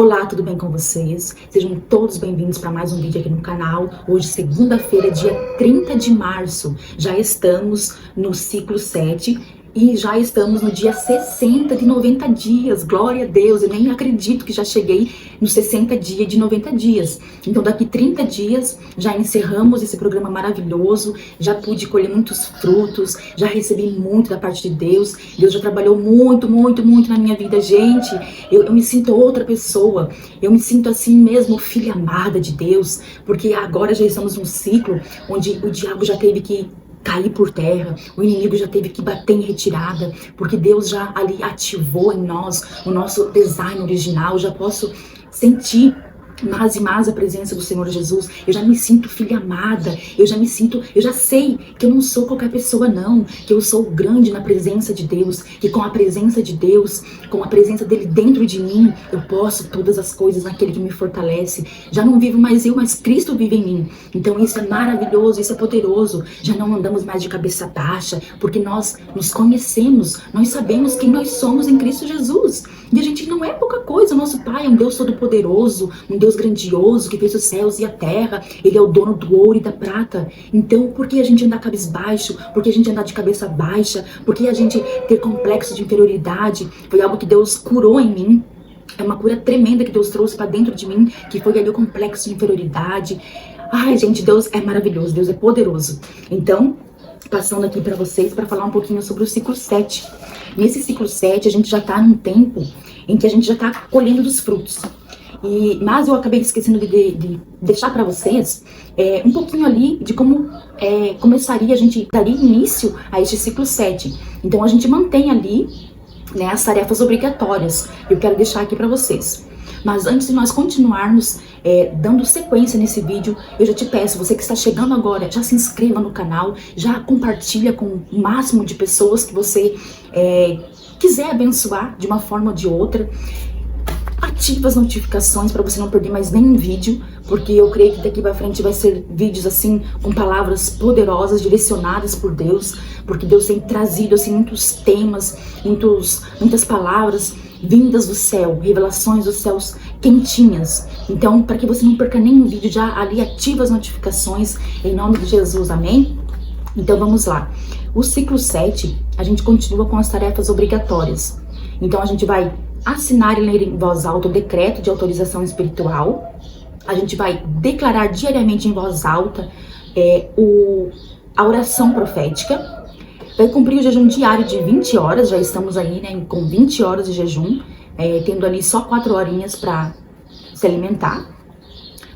Olá, tudo bem com vocês? Sejam todos bem-vindos para mais um vídeo aqui no canal. Hoje, segunda-feira, dia 30 de março. Já estamos no ciclo 7 e já estamos no dia 60 de 90 dias. Glória a Deus, eu nem acredito que já cheguei nos 60 dias de 90 dias. Então, daqui 30 dias, já encerramos esse programa maravilhoso. Já pude colher muitos frutos, já recebi muito da parte de Deus. Deus já trabalhou muito na minha vida, gente. Eu me sinto outra pessoa. Eu me sinto assim mesmo, filha amada de Deus. Porque agora já estamos num ciclo onde o diabo já teve que cair por terra, o inimigo já teve que bater em retirada, porque Deus já ali ativou em nós o nosso design original. Já posso sentir mais e mais a presença do Senhor Jesus. Eu já me sinto filha amada, eu já sei que eu não sou qualquer pessoa não, que eu sou grande na presença de Deus, que com a presença de Deus, com a presença dele dentro de mim, eu posso todas as coisas naquele que me fortalece. Já não vivo mais eu, mas Cristo vive em mim. Então isso é maravilhoso, isso é poderoso. Já não andamos mais de cabeça baixa, porque nós nos conhecemos, nós sabemos quem nós somos em Cristo Jesus. E a gente não é pouca coisa. O nosso Pai é um Deus todo-poderoso, um Deus grandioso, que fez os céus e a terra. Ele é o dono do ouro e da prata. Então, por que a gente andar cabisbaixo? Por que a gente andar de cabeça baixa? Por que a gente ter complexo de inferioridade? Foi algo que Deus curou em mim. É uma cura tremenda que Deus trouxe para dentro de mim, que foi ali o complexo de inferioridade. Ai, gente, Deus é maravilhoso, Deus é poderoso. Então, passando aqui para vocês, para falar um pouquinho sobre o ciclo 7. Nesse ciclo 7, a gente já está num tempo em que a gente já está colhendo dos frutos. Mas eu acabei esquecendo de deixar para vocês um pouquinho ali de como começaria, a gente daria início a este ciclo 7. Então a gente mantém ali, né, as tarefas obrigatórias. Eu quero deixar aqui para vocês. Mas antes de nós continuarmos dando sequência nesse vídeo, eu já te peço, você que está chegando agora, já se inscreva no canal, já compartilha com o máximo de pessoas que você quiser abençoar de uma forma ou de outra. Ativa as notificações para você não perder mais nenhum vídeo, porque eu creio que daqui para frente vai ser vídeos assim com palavras poderosas, direcionadas por Deus, porque Deus tem trazido assim muitos temas, muitas palavras vindas do céu, revelações dos céus quentinhas. Então, para que você não perca nenhum vídeo, já ali ativa as notificações em nome de Jesus, amém? Então vamos lá. O ciclo 7, a gente continua com as tarefas obrigatórias. Então a gente vai assinar e ler em voz alta o decreto de autorização espiritual. A gente vai declarar diariamente em voz alta a oração profética. Vai cumprir o jejum diário de 20 horas, já estamos aí, né, com 20 horas de jejum, tendo ali só 4 horinhas para se alimentar.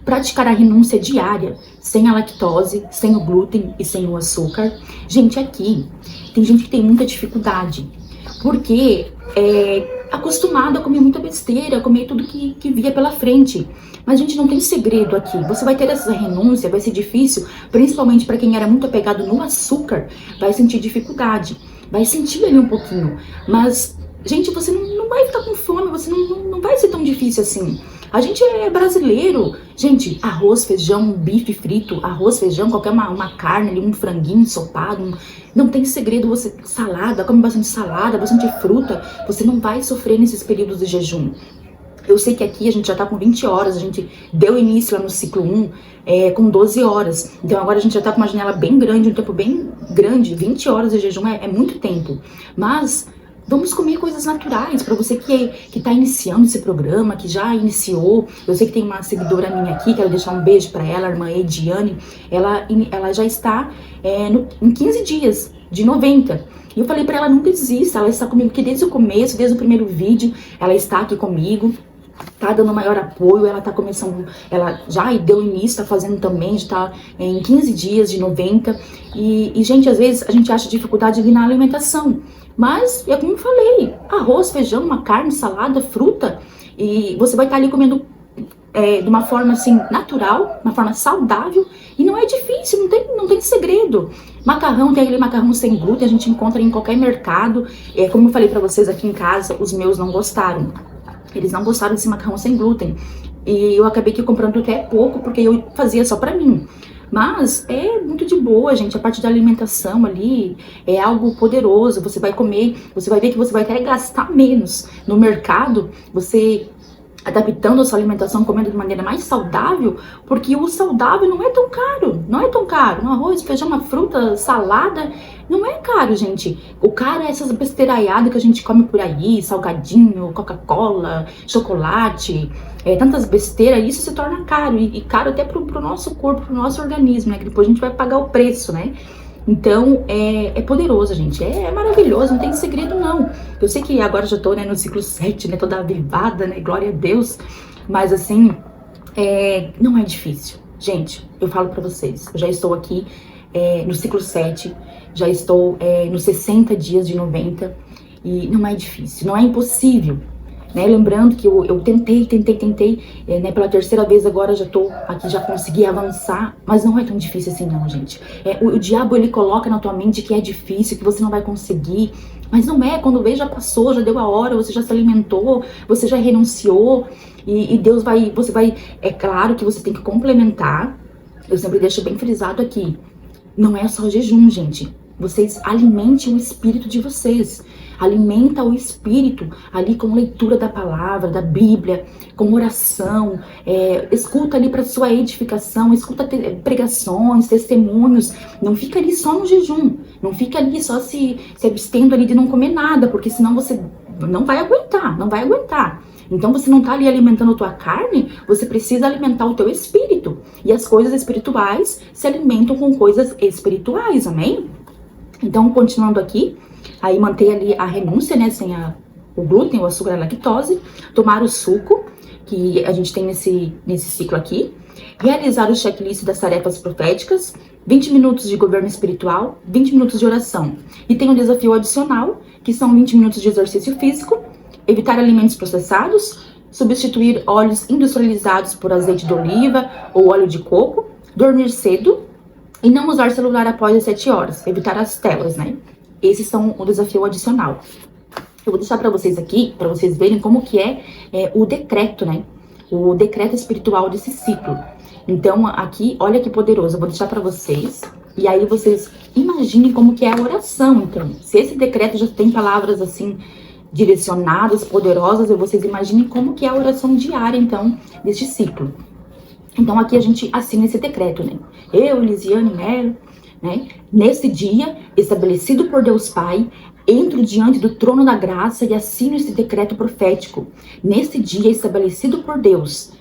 Praticar a renúncia diária, sem a lactose, sem o glúten e sem o açúcar. Gente, aqui tem gente que tem muita dificuldade, porque acostumado a comer muita besteira, a comer tudo que via pela frente. Mas, gente, não tem segredo aqui. Você vai ter essa renúncia, vai ser difícil, principalmente para quem era muito apegado no açúcar, vai sentir dificuldade, vai sentir ali um pouquinho. Mas, gente, você não vai ficar com fome, você não vai ser tão difícil assim. A gente é brasileiro. Gente, arroz, feijão, bife frito, arroz, feijão, qualquer uma carne ali, um franguinho ensopado, não tem segredo. Você, salada, come bastante salada, bastante fruta, você não vai sofrer nesses períodos de jejum. Eu sei que aqui a gente já tá com 20 horas, a gente deu início lá no ciclo 1 com 12 horas. Então agora a gente já tá com uma janela bem grande, um tempo bem grande. 20 horas de jejum é muito tempo. Mas vamos comer coisas naturais. Para você que tá iniciando esse programa, que já iniciou. Eu sei que tem uma seguidora minha aqui, quero deixar um beijo para ela, a irmã Ediane. Ela já está em 15 dias de 90. E eu falei para ela, não desista, ela está comigo aqui desde o começo, desde o primeiro vídeo. Ela está aqui comigo, tá dando maior apoio. Ela tá começando, ela já deu início, tá fazendo também, está em 15 dias de 90. E, gente, às vezes a gente acha dificuldade ali na alimentação. Mas, é como eu falei, arroz, feijão, uma carne, salada, fruta. E você vai estar ali comendo de uma forma assim, natural, uma forma saudável. E não é difícil, não tem segredo. Macarrão, tem aquele macarrão sem glúten, a gente encontra em qualquer mercado. Como eu falei pra vocês aqui em casa, os meus não gostaram. Eles não gostaram desse macarrão sem glúten. E eu acabei aqui comprando até pouco, porque eu fazia só pra mim. Mas é muito de boa, gente. A parte da alimentação ali é algo poderoso. Você vai comer, você vai ver que você vai até gastar menos no mercado. Você adaptando a sua alimentação, comendo de maneira mais saudável, porque o saudável não é tão caro, não é tão caro. Um arroz, feijão, uma fruta, salada, não é caro, gente. O caro é essas besteiraiadas que a gente come por aí, salgadinho, Coca-Cola, chocolate, tantas besteiras, isso se torna caro, e caro até pro nosso corpo, pro nosso organismo, né, que depois a gente vai pagar o preço, né. Então, é poderoso, gente, é maravilhoso, não tem segredo, não. Eu sei que agora já tô, né, no ciclo 7, né, toda avivada, né, glória a Deus, mas assim, não é difícil. Gente, eu falo pra vocês, eu já estou aqui no ciclo 7, já estou nos 60 dias de 90, e não é difícil, não é impossível. Né? Lembrando que eu tentei, né? Pela terceira vez agora já tô aqui, já consegui avançar, mas não é tão difícil assim não, gente. O diabo, ele coloca na tua mente que é difícil, que você não vai conseguir, mas não é. Quando vê, já passou, já deu a hora, você já se alimentou, você já renunciou, e Deus vai, é claro que você tem que complementar. Eu sempre deixo bem frisado aqui, não é só jejum, gente. Vocês alimentem o espírito de vocês. Alimenta o espírito ali com leitura da palavra, da Bíblia, com oração. Escuta ali para sua edificação, escuta pregações, testemunhos. Não fica ali só no jejum. Não fica ali só se abstendo ali de não comer nada, porque senão você não vai aguentar, não vai aguentar. Então você não tá ali alimentando a tua carne, você precisa alimentar o teu espírito. E as coisas espirituais se alimentam com coisas espirituais, amém? Então, continuando aqui, aí manter ali a renúncia, né, sem o glúten, o açúcar, a lactose, tomar o suco, que a gente tem nesse ciclo aqui, realizar o checklist das tarefas proféticas, 20 minutos de governo espiritual, 20 minutos de oração. E tem um desafio adicional, que são 20 minutos de exercício físico, evitar alimentos processados, substituir óleos industrializados por azeite de oliva ou óleo de coco, dormir cedo e não usar celular após as 7 horas, evitar as telas, né? Esses são o desafio adicional. Eu vou deixar para vocês aqui, para vocês verem como que é o decreto, né? O decreto espiritual desse ciclo. Então, aqui, olha que poderoso, eu vou deixar para vocês. E aí vocês imaginem como que é a oração, então. Se esse decreto já tem palavras assim direcionadas, poderosas, vocês imaginem como que é a oração diária, então, deste ciclo. Então, aqui a gente assina esse decreto, né? Eu, Elisiane Melo, né? Nesse dia, estabelecido por Deus Pai, entro diante do trono da graça e assino esse decreto profético. Nesse dia, estabelecido por Deus,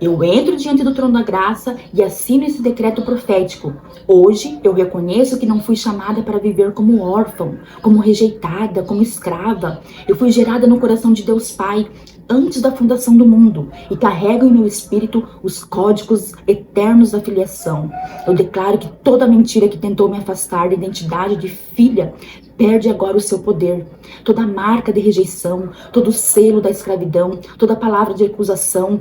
eu entro diante do trono da graça e assino esse decreto profético. Hoje, eu reconheço que não fui chamada para viver como órfã, como rejeitada, como escrava. Eu fui gerada no coração de Deus Pai antes da fundação do mundo e carrego em meu espírito os códigos eternos da filiação. Eu declaro que toda mentira que tentou me afastar da identidade de filha perde agora o seu poder. Toda marca de rejeição, todo selo da escravidão, toda palavra de acusação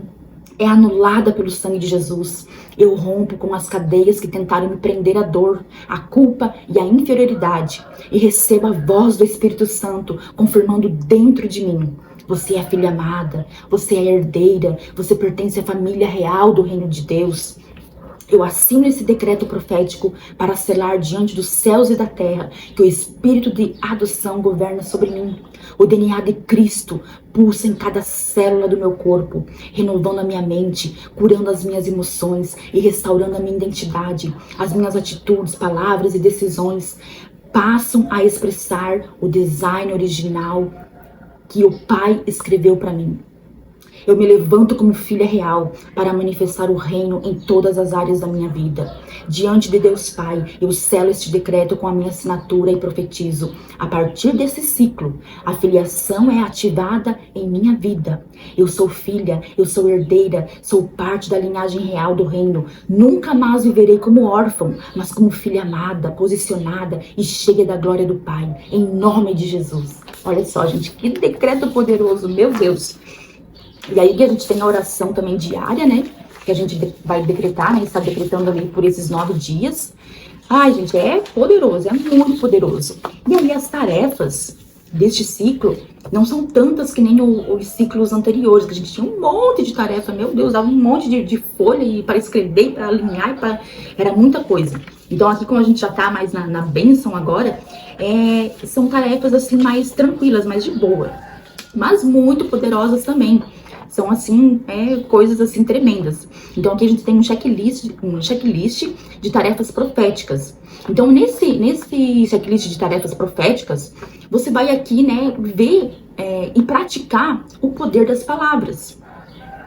é anulada pelo sangue de Jesus. Eu rompo com as cadeias que tentaram me prender à dor, à culpa e à inferioridade e recebo a voz do Espírito Santo confirmando dentro de mim: você é filha amada, você é herdeira, você pertence à família real do reino de Deus. Eu assino esse decreto profético para selar diante dos céus e da terra que o espírito de adoção governa sobre mim. O DNA de Cristo pulsa em cada célula do meu corpo, renovando a minha mente, curando as minhas emoções e restaurando a minha identidade. As minhas atitudes, palavras e decisões passam a expressar o design original que o Pai escreveu para mim. Eu me levanto como filha real para manifestar o reino em todas as áreas da minha vida. Diante de Deus Pai, eu selo este decreto com a minha assinatura e profetizo: a partir desse ciclo, a filiação é ativada em minha vida. Eu sou filha, eu sou herdeira, sou parte da linhagem real do reino. Nunca mais viverei como órfão, mas como filha amada, posicionada e cheia da glória do Pai. Em nome de Jesus. Olha só, gente, que decreto poderoso, meu Deus. E aí que a gente tem a oração também diária, né? Que a gente vai decretar, né? Está decretando ali por esses 9 dias. Ai, gente, é poderoso, é muito poderoso. E aí as tarefas deste ciclo não são tantas que nem os ciclos anteriores, que a gente tinha um monte de tarefa, meu Deus, dava um monte de folha e para escrever, para alinhar, era muita coisa. Então aqui, como a gente já tá mais na bênção agora, são tarefas assim mais tranquilas, mais de boa, mas muito poderosas também. São assim, coisas assim tremendas. Então aqui a gente tem um checklist de tarefas proféticas. Então nesse checklist de tarefas proféticas, você vai aqui, né, ver e praticar o poder das palavras.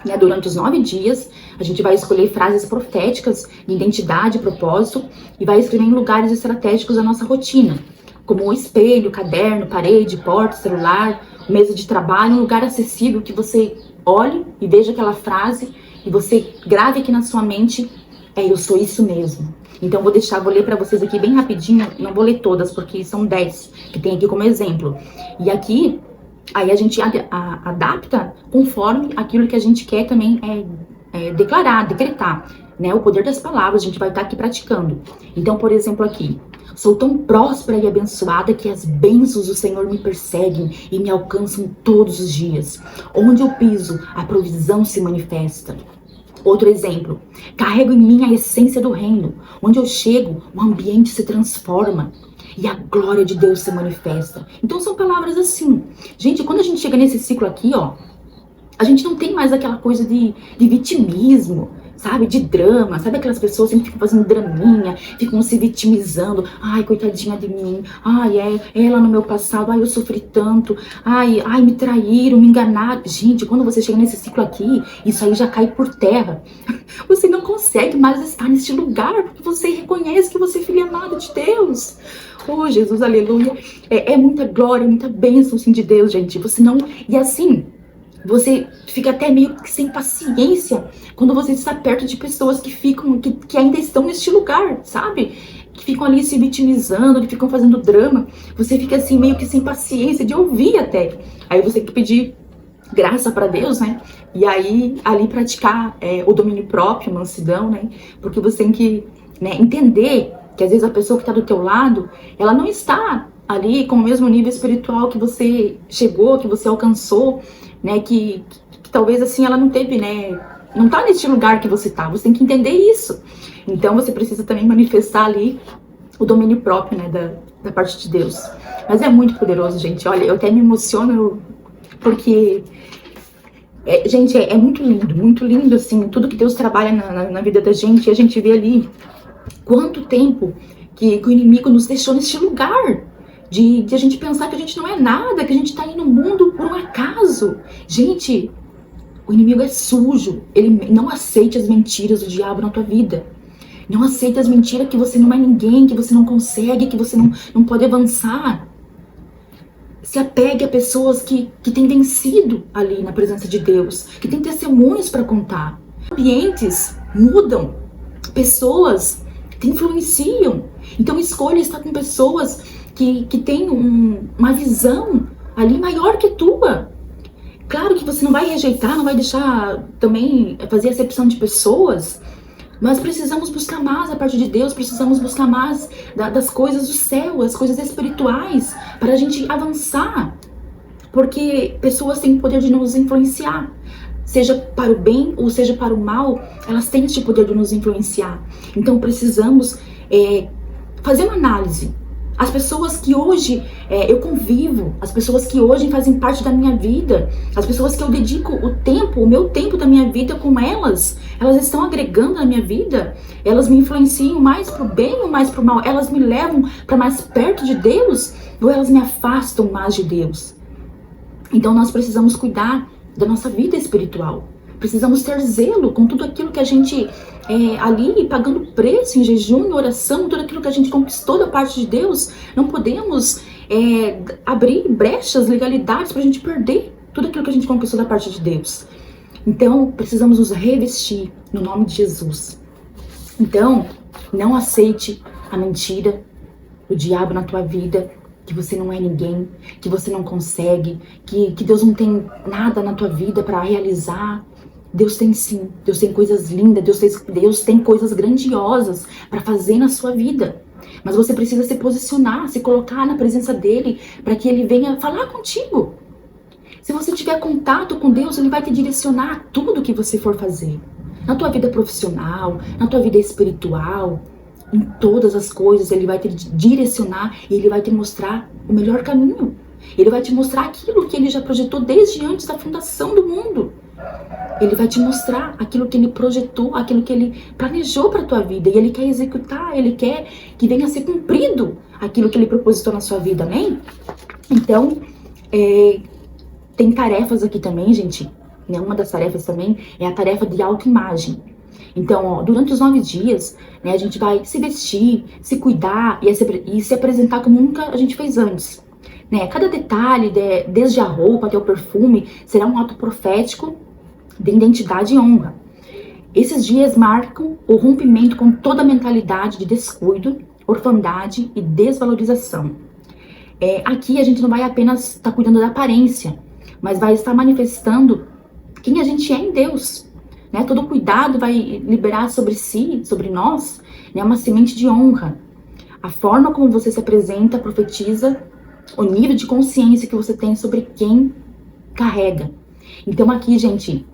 Né, durante os 9 dias, a gente vai escolher frases proféticas de identidade e propósito e vai escrever em lugares estratégicos da nossa rotina, como o espelho, caderno, parede, porta, celular, mesa de trabalho, um lugar acessível que você olhe e veja aquela frase e você grave aqui na sua mente, eu sou isso mesmo. Então vou ler para vocês aqui bem rapidinho, não vou ler todas porque são 10 que tem aqui como exemplo. E aqui, aí a gente adapta conforme aquilo que a gente quer também decretar, né? O poder das palavras, a gente vai estar aqui praticando. Então, por exemplo, aqui, sou tão próspera e abençoada que as bênçãos do Senhor me perseguem e me alcançam todos os dias. Onde eu piso, a provisão se manifesta. Outro exemplo, carrego em mim a essência do reino. Onde eu chego, o ambiente se transforma e a glória de Deus se manifesta. Então são palavras assim. Gente, quando a gente chega nesse ciclo aqui, ó, a gente não tem mais aquela coisa de vitimismo, sabe? De drama, sabe? Aquelas pessoas sempre ficam fazendo draminha, ficam se vitimizando. Ai, coitadinha de mim. Ai, ela no meu passado. Ai, eu sofri tanto. Ai, me traíram, me enganaram. Gente, quando você chega nesse ciclo aqui, isso aí já cai por terra. Você não consegue mais estar neste lugar, porque você reconhece que você é filha amada de Deus. Oh, Jesus, aleluia. É muita glória, muita bênção, assim, de Deus, gente. Você não... E assim... Você fica até meio que sem paciência quando você está perto de pessoas que ainda estão neste lugar, sabe? Que ficam ali se vitimizando, que ficam fazendo drama. Você fica assim meio que sem paciência de ouvir até. Aí você tem que pedir graça para Deus, né? E aí ali praticar o domínio próprio, mansidão, né? Porque você tem que, né, entender que às vezes a pessoa que está do teu lado, ela não está ali com o mesmo nível espiritual que você chegou, que você alcançou, né, que talvez assim ela não teve, né, não tá nesse lugar que você tá, você tem que entender isso. Então você precisa também manifestar ali o domínio próprio, né, da parte de Deus. Mas é muito poderoso, gente. Olha, eu até me emociono porque, gente, é muito lindo, assim, tudo que Deus trabalha na vida da gente. E a gente vê ali quanto tempo que o inimigo nos deixou nesse lugar. De a gente pensar que a gente não é nada, que a gente tá aí no mundo por um acaso. Gente, o inimigo é sujo. Ele não aceite as mentiras do diabo na tua vida. Não aceite as mentiras que você não é ninguém, que você não consegue, que você não pode avançar. Se apegue a pessoas que têm vencido ali na presença de Deus, que têm testemunhos para contar. Ambientes mudam, pessoas te influenciam. Então escolha estar com pessoas que tem uma visão ali maior que tua. Claro que você não vai rejeitar, não vai deixar também fazer acepção de pessoas, mas precisamos buscar mais a parte de Deus, precisamos buscar mais das coisas do céu, as coisas espirituais, para a gente avançar. Porque pessoas têm o poder de nos influenciar. Seja para o bem ou seja para o mal, elas têm esse poder de nos influenciar. Então precisamos fazer uma análise. As pessoas que hoje eu convivo, as pessoas que hoje fazem parte da minha vida, as pessoas que eu dedico o meu tempo da minha vida com elas estão agregando na minha vida? Elas me influenciam mais pro bem ou mais pro mal? Elas me levam para mais perto de Deus ou elas me afastam mais de Deus? Então nós precisamos cuidar da nossa vida espiritual. Precisamos ter zelo com tudo aquilo que a gente ali pagando preço em jejum, em oração, tudo aquilo que a gente conquistou da parte de Deus. Não podemos abrir brechas, legalidades para a gente perder tudo aquilo que a gente conquistou da parte de Deus. Então precisamos nos revestir no nome de Jesus. Então não aceite a mentira do diabo na tua vida, que você não é ninguém, que você não consegue, que Deus não tem nada na tua vida para realizar. Deus tem sim, Deus tem coisas lindas, Deus tem coisas grandiosas para fazer na sua vida. Mas você precisa se posicionar, se colocar na presença dele, para que ele venha falar contigo. Se você tiver contato com Deus, ele vai te direcionar a tudo que você for fazer. Na tua vida profissional, na tua vida espiritual, em todas as coisas, ele vai te direcionar e ele vai te mostrar o melhor caminho. Ele vai te mostrar aquilo que ele já projetou desde antes da fundação do mundo. Ele vai te mostrar aquilo que ele projetou, aquilo que ele planejou para tua vida. E ele quer executar, ele quer que venha a ser cumprido aquilo que ele propositou na sua vida, amém? Então, tem tarefas aqui também, gente. Né? Uma das tarefas também é a tarefa de autoimagem. Então, ó, durante os 9 dias, né, a gente vai se vestir, se cuidar e se apresentar como nunca a gente fez antes. Né? Cada detalhe, desde a roupa até o perfume, será um ato profético de identidade e honra. Esses dias marcam o rompimento com toda a mentalidade de descuido, orfandade e desvalorização. Aqui a gente não vai apenas estar cuidando da aparência, mas vai estar manifestando quem a gente é em Deus. Né? Todo cuidado vai liberar sobre si, sobre nós, né, uma semente de honra. A forma como você se apresenta profetiza o nível de consciência que você tem sobre quem carrega. Então aqui, gente,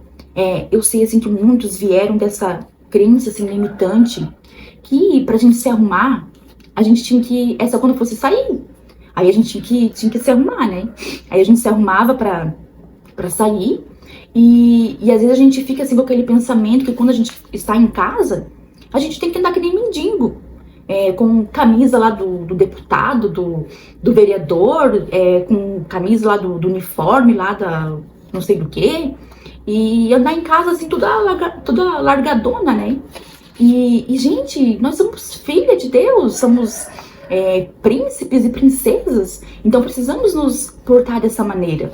eu sei assim que muitos vieram dessa crença assim, limitante, que pra gente se arrumar, a gente tinha que, essa quando fosse sair, aí a gente tinha que se arrumar, né? Aí a gente se arrumava pra sair, e às vezes a gente fica assim com aquele pensamento que quando a gente está em casa, a gente tem que andar que nem mendigo, com camisa lá do deputado, do vereador, com camisa lá do uniforme lá da não sei do que, e andar em casa assim toda largadona, né? E gente, nós somos filha de Deus, somos príncipes e princesas, então precisamos nos portar dessa maneira.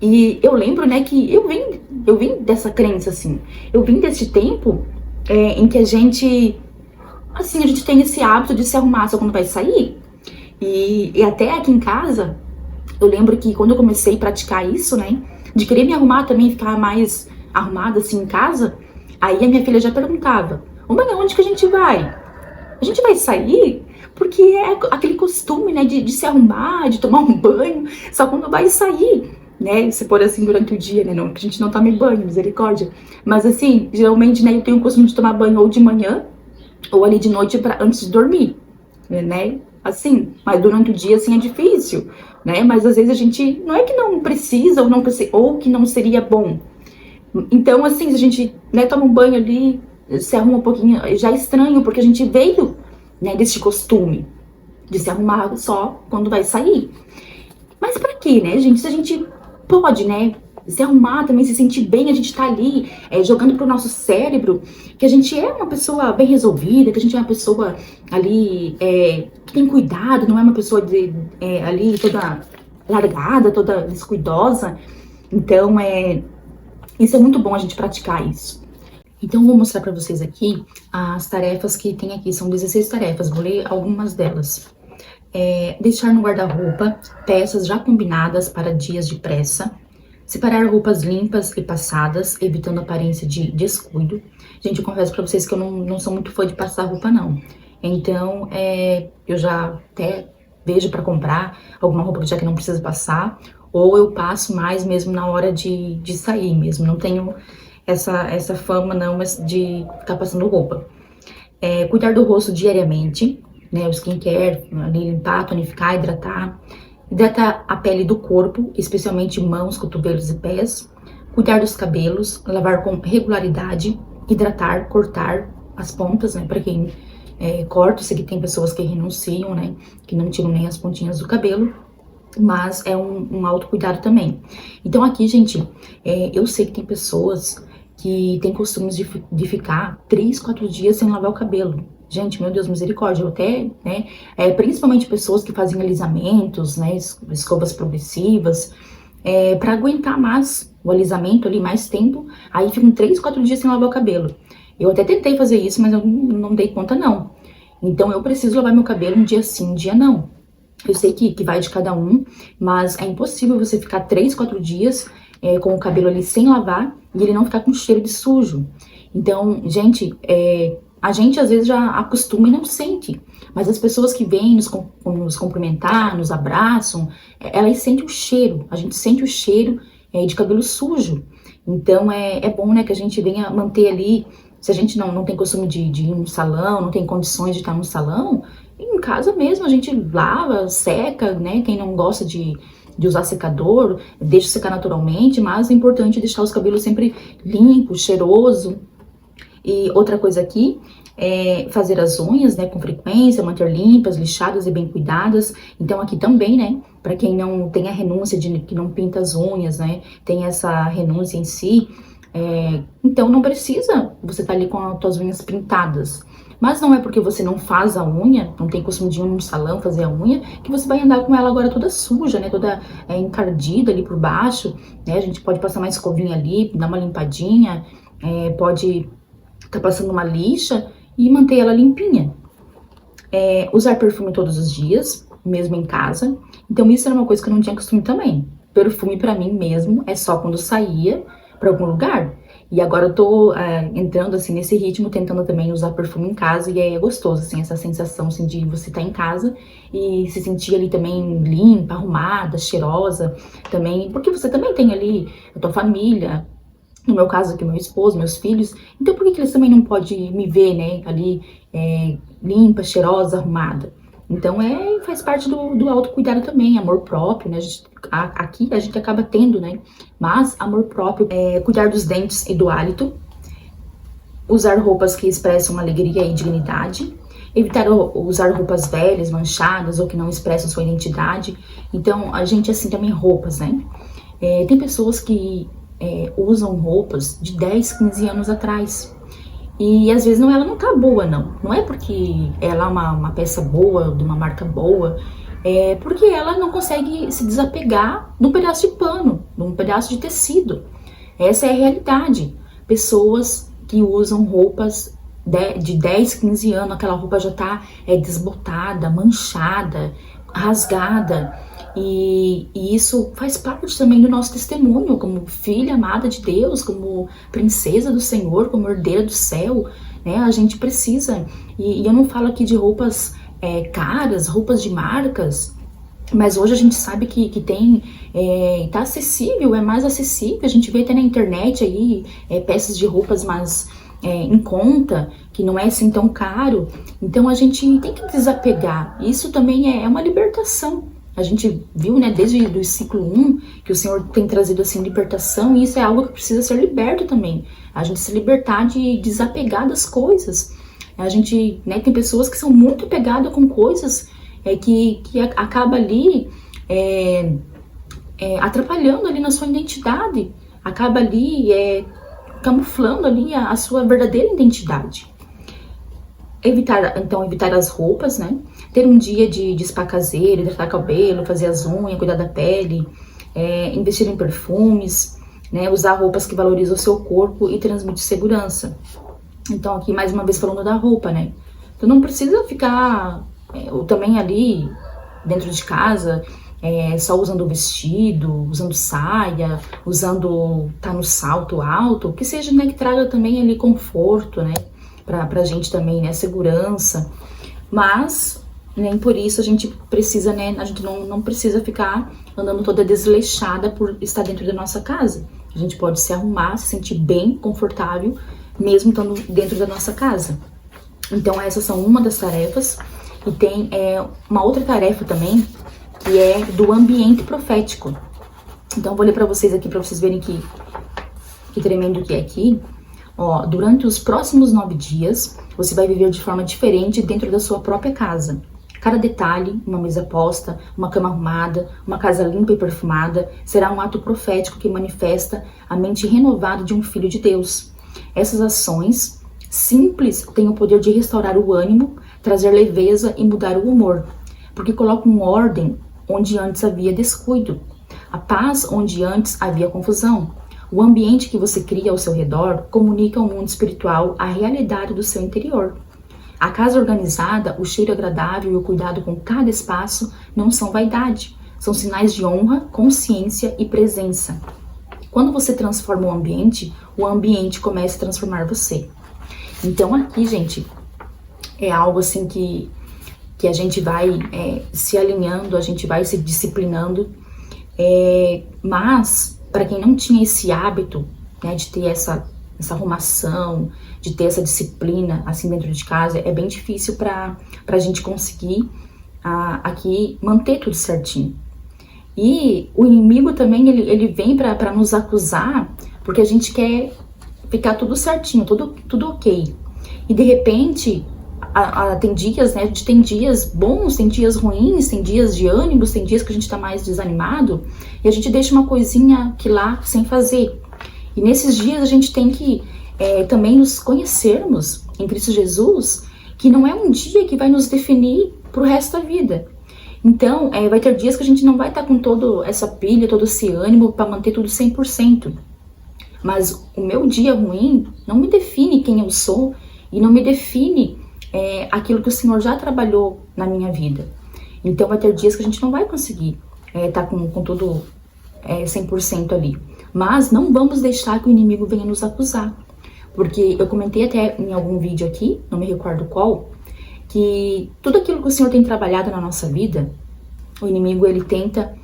E eu lembro, né, que eu vim dessa crença, assim. Eu vim desse tempo em que a gente tem esse hábito de se arrumar só quando vai sair. E até aqui em casa, eu lembro que quando eu comecei a praticar isso, né, de querer me arrumar também, ficar mais arrumada assim em casa, aí a minha filha já perguntava: "Ô, mãe, onde que a gente vai? A gente vai sair?" Porque é aquele costume, né, de se arrumar, de tomar um banho, só quando vai sair. Né, se for assim durante o dia, né, não, que a gente não tome banho, misericórdia, mas assim, geralmente, né, eu tenho o costume de tomar banho ou de manhã, ou ali de noite antes de dormir, né, assim, mas durante o dia, assim, é difícil, né, mas às vezes a gente, não é que não precisa, ou que não seria bom, então, assim, se a gente, né, toma um banho ali, se arruma um pouquinho, já é estranho, porque a gente veio, né, desse costume de se arrumar só quando vai sair, mas pra quê, né, gente, se a gente pode, né, se arrumar também, se sentir bem, a gente tá ali jogando pro nosso cérebro que a gente é uma pessoa bem resolvida, que a gente é uma pessoa ali que tem cuidado, não é uma pessoa ali toda largada, toda descuidosa. Então, isso é muito bom a gente praticar isso. Então, eu vou mostrar pra vocês aqui as tarefas que tem aqui, são 16 tarefas, vou ler algumas delas. Deixar no guarda-roupa peças já combinadas para dias de pressa, separar roupas limpas e passadas, evitando aparência de descuido. Gente, eu confesso para vocês que eu não sou muito fã de passar roupa, não. Então, eu já até vejo para comprar alguma roupa já que não precisa passar, ou eu passo mais mesmo na hora de sair mesmo. Não tenho essa fama, não, de ficar passando roupa. Cuidar do rosto diariamente, né, o skincare, ali, limpar, tonificar, hidratar a pele do corpo, especialmente mãos, cotovelos e pés, cuidar dos cabelos, lavar com regularidade, hidratar, cortar as pontas, né, para quem corta, eu sei que tem pessoas que renunciam, né, que não tiram nem as pontinhas do cabelo, mas é um autocuidado também. Então aqui, gente, eu sei que tem pessoas que têm costumes de ficar 3, 4 dias sem lavar o cabelo. Gente, meu Deus, misericórdia, eu até, né, principalmente pessoas que fazem alisamentos, né, escovas progressivas, para aguentar mais o alisamento ali, mais tempo, aí ficam 3, 4 dias sem lavar o cabelo. Eu até tentei fazer isso, mas eu não dei conta, não. Então, eu preciso lavar meu cabelo um dia sim, um dia não. Eu sei que vai de cada um, mas é impossível você ficar 3, 4 dias com o cabelo ali sem lavar e ele não ficar com cheiro de sujo. Então, gente, a gente às vezes já acostuma e não sente, mas as pessoas que vêm nos cumprimentar, nos abraçam, elas sentem o cheiro, a gente sente o cheiro de cabelo sujo. Então é bom, né, que a gente venha manter ali, se a gente não tem costume de ir no salão, não tem condições de estar no salão, em casa mesmo a gente lava, seca, né, quem não gosta de de usar secador, deixa secar naturalmente, mas é importante deixar os cabelos sempre limpos, cheiroso. E outra coisa aqui é fazer as unhas, né, com frequência, manter limpas, lixadas e bem cuidadas. Então aqui também, né, para quem não tem a renúncia de que não pinta as unhas, né, tem essa renúncia em si, então não precisa você estar ali com as suas unhas pintadas. Mas não é porque você não faz a unha, não tem costume de ir num salão fazer a unha, que você vai andar com ela agora toda suja, né, toda encardida ali por baixo, né, a gente pode passar uma escovinha ali, dar uma limpadinha, pode tá passando uma lixa e manter ela limpinha. Usar perfume todos os dias, mesmo em casa. Então isso era uma coisa que eu não tinha costume também. Perfume pra mim mesmo é só quando saía pra algum lugar. E agora eu tô entrando assim nesse ritmo, tentando também usar perfume em casa, e é gostoso, assim, essa sensação assim, de você estar em casa e se sentir ali também limpa, arrumada, cheirosa também, porque você também tem ali a tua família. No meu caso aqui, meu esposo, meus filhos. Então, por que eles também não podem me ver, né, ali, limpa, cheirosa, arrumada? Então, faz parte do autocuidado também, amor próprio, né? Aqui a gente acaba tendo, né? Mas amor próprio é cuidar dos dentes e do hálito, usar roupas que expressam alegria e dignidade, evitar usar roupas velhas, manchadas ou que não expressam sua identidade. Então, a gente, assim, também roupas, né? Tem pessoas que usam roupas de 10, 15 anos atrás. E às vezes ela não tá boa, não. Não é porque ela é uma peça boa, de uma marca boa, é porque ela não consegue se desapegar de um pedaço de pano, de um pedaço de tecido. Essa é a realidade. Pessoas que usam roupas de 10, 15 anos, aquela roupa já tá desbotada, manchada, rasgada. E isso faz parte também do nosso testemunho, como filha amada de Deus, como princesa do Senhor, como herdeira do céu, né? A gente precisa, e eu não falo aqui de roupas caras, roupas de marcas, mas hoje a gente sabe que tem, tá acessível, é mais acessível, a gente vê até na internet aí, peças de roupas mais em conta, que não é assim tão caro. Então a gente tem que desapegar, isso também é uma libertação. A gente viu, né, desde o ciclo 1, que o Senhor tem trazido, assim, libertação, e isso é algo que precisa ser liberto também. A gente se libertar de desapegar das coisas. A gente, né, tem pessoas que são muito apegadas com coisas que acaba ali atrapalhando ali na sua identidade, acaba ali camuflando ali a sua verdadeira identidade. Evitar as roupas, né? Ter um dia de spa caseiro, hidratar cabelo, fazer as unhas, cuidar da pele, investir em perfumes, né? Usar roupas que valorizam o seu corpo e transmitem segurança. Então aqui mais uma vez falando da roupa, né? Tu não precisa ficar também ali dentro de casa só usando vestido, usando saia, tá no salto alto, que seja, né, que traga também ali conforto, né? Pra gente também, né, segurança, mas nem por isso a gente precisa, né, a gente não precisa ficar andando toda desleixada por estar dentro da nossa casa. A gente pode se arrumar, se sentir bem, confortável, mesmo estando dentro da nossa casa. Então essas são uma das tarefas, e tem uma outra tarefa também, que é do ambiente profético. Então eu vou ler pra vocês aqui, pra vocês verem que tremendo que é aqui. Ó, durante os próximos 9 dias, você vai viver de forma diferente dentro da sua própria casa. Cada detalhe, uma mesa posta, uma cama arrumada, uma casa limpa e perfumada, será um ato profético que manifesta a mente renovada de um filho de Deus. Essas ações simples têm o poder de restaurar o ânimo, trazer leveza e mudar o humor, porque colocam ordem onde antes havia descuido, a paz onde antes havia confusão. O ambiente que você cria ao seu redor comunica ao mundo espiritual a realidade do seu interior. A casa organizada, o cheiro agradável e o cuidado com cada espaço não são vaidade, são sinais de honra, consciência e presença. Quando você transforma o ambiente começa a transformar você. Então aqui, gente, é algo assim que a gente vai se alinhando, a gente vai se disciplinando, mas para quem não tinha esse hábito, né, de ter essa arrumação, de ter essa disciplina assim dentro de casa, é bem difícil para a gente conseguir aqui manter tudo certinho. E o inimigo também, ele vem para nos acusar, porque a gente quer ficar tudo certinho, tudo ok. E de repente, tem dias, né? A gente tem dias bons, tem dias ruins, tem dias de ânimos, tem dias que a gente tá mais desanimado, e a gente deixa uma coisinha aqui lá sem fazer. E nesses dias a gente tem que também nos conhecermos em Cristo Jesus, que não é um dia que vai nos definir pro resto da vida. Então, vai ter dias que a gente não vai estar com toda essa pilha, todo esse ânimo para manter tudo 100%. Mas o meu dia ruim não me define quem eu sou e não me define aquilo que o Senhor já trabalhou na minha vida. Então, vai ter dias que a gente não vai conseguir estar com tudo 100% ali. Mas não vamos deixar que o inimigo venha nos acusar. Porque eu comentei até em algum vídeo aqui, não me recordo qual, que tudo aquilo que o Senhor tem trabalhado na nossa vida, o inimigo ele tenta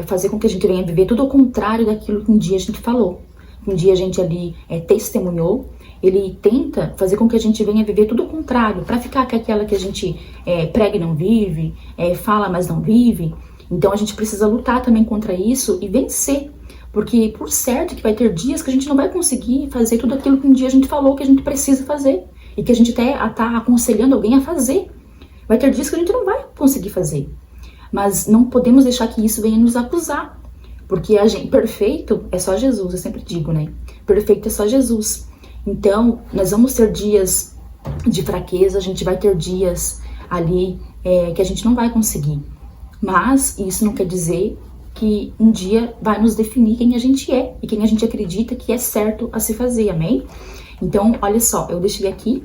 fazer com que a gente venha viver tudo ao contrário daquilo que um dia a gente falou. Um dia a gente ali testemunhou, ele tenta fazer com que a gente venha viver tudo ao contrário, para ficar com aquela que a gente prega e não vive, fala mas não vive. Então a gente precisa lutar também contra isso e vencer. Porque por certo que vai ter dias que a gente não vai conseguir fazer tudo aquilo que um dia a gente falou que a gente precisa fazer. E que a gente até tá aconselhando alguém a fazer. Vai ter dias que a gente não vai conseguir fazer. Mas não podemos deixar que isso venha nos acusar. Porque perfeito é só Jesus, eu sempre digo, né? Perfeito é só Jesus. Então, nós vamos ter dias de fraqueza, a gente vai ter dias ali que a gente não vai conseguir. Mas isso não quer dizer que um dia vai nos definir quem a gente é e quem a gente acredita que é certo a se fazer, amém? Então, olha só, eu deixei aqui,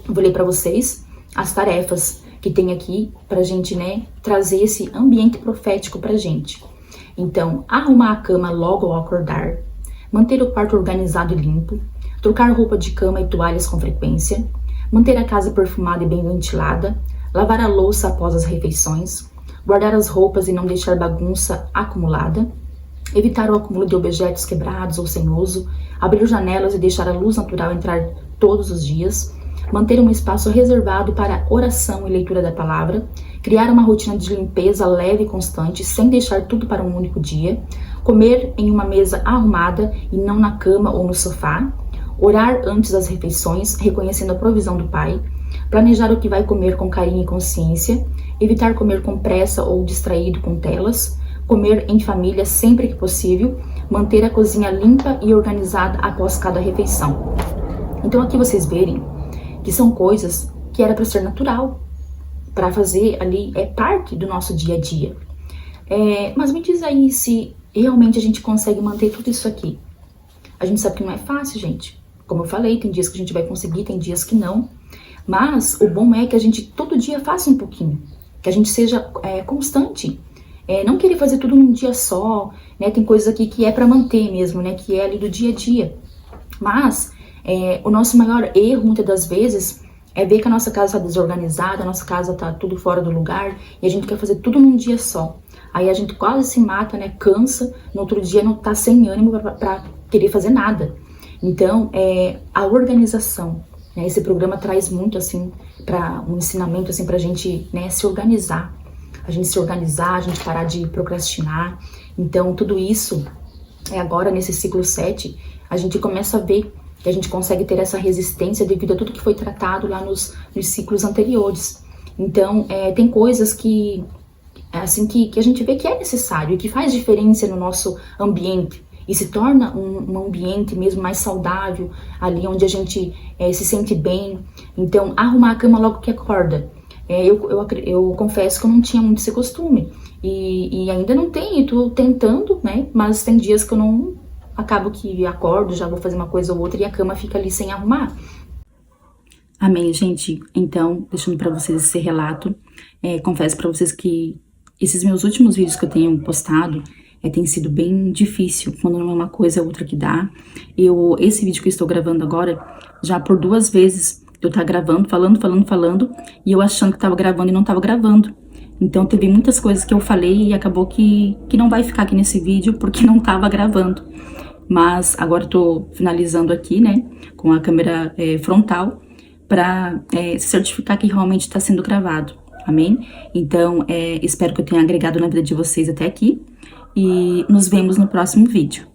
vou ler para vocês as tarefas que tem aqui pra gente, né, trazer esse ambiente profético pra gente. Então, arrumar a cama logo ao acordar, manter o quarto organizado e limpo, trocar roupa de cama e toalhas com frequência, manter a casa perfumada e bem ventilada, lavar a louça após as refeições, guardar as roupas e não deixar bagunça acumulada, evitar o acúmulo de objetos quebrados ou sem uso, abrir janelas e deixar a luz natural entrar todos os dias, manter um espaço reservado para oração e leitura da palavra, criar uma rotina de limpeza leve e constante, sem deixar tudo para um único dia, comer em uma mesa arrumada e não na cama ou no sofá, orar antes das refeições, reconhecendo a provisão do Pai, planejar o que vai comer com carinho e consciência, evitar comer com pressa ou distraído com telas, comer em família sempre que possível, manter a cozinha limpa e organizada após cada refeição. Então aqui vocês verem que são coisas que era para ser natural, para fazer ali, parte do nosso dia a dia. Mas me diz aí se realmente a gente consegue manter tudo isso aqui. A gente sabe que não é fácil, gente. Como eu falei, tem dias que a gente vai conseguir, tem dias que não. Mas o bom é que a gente todo dia faça um pouquinho, que a gente seja constante. Não querer fazer tudo num dia só, né? Tem coisas aqui que é para manter mesmo, né? Que é ali do dia a dia. Mas o nosso maior erro, muitas das vezes, é ver que a nossa casa está desorganizada, a nossa casa está tudo fora do lugar e a gente quer fazer tudo num dia só. Aí a gente quase se mata, né? Cansa, no outro dia não tá sem ânimo para querer fazer nada. Então, a organização, né? Esse programa traz muito, assim, para um ensinamento, assim, pra gente, né, se organizar. A gente se organizar, a gente parar de procrastinar. Então, tudo isso, agora nesse ciclo 7, a gente começa a ver que a gente consegue ter essa resistência devido a tudo que foi tratado lá nos ciclos anteriores. Então, tem coisas que, assim, que a gente vê que é necessário e que faz diferença no nosso ambiente e se torna um ambiente mesmo mais saudável, ali onde a gente se sente bem. Então, arrumar a cama logo que acorda. Eu confesso que eu não tinha muito esse costume e ainda não tenho, tô tentando, né? Mas tem dias que eu não acabo que acordo, já vou fazer uma coisa ou outra e a cama fica ali sem arrumar. Amém, gente? Então, deixando pra vocês esse relato, confesso pra vocês que esses meus últimos vídeos que eu tenho postado tem sido bem difícil, quando não é uma coisa é outra que dá. Esse vídeo que eu estou gravando agora, já por 2 vezes eu tava gravando, falando, e eu achando que tava gravando e não tava gravando. Então teve muitas coisas que eu falei e acabou que não vai ficar aqui nesse vídeo porque não tava gravando. Mas agora eu tô finalizando aqui, né, com a câmera frontal, pra se certificar que realmente tá sendo gravado, amém? Então, espero que eu tenha agregado na vida de vocês até aqui. e nos vemos no próximo vídeo.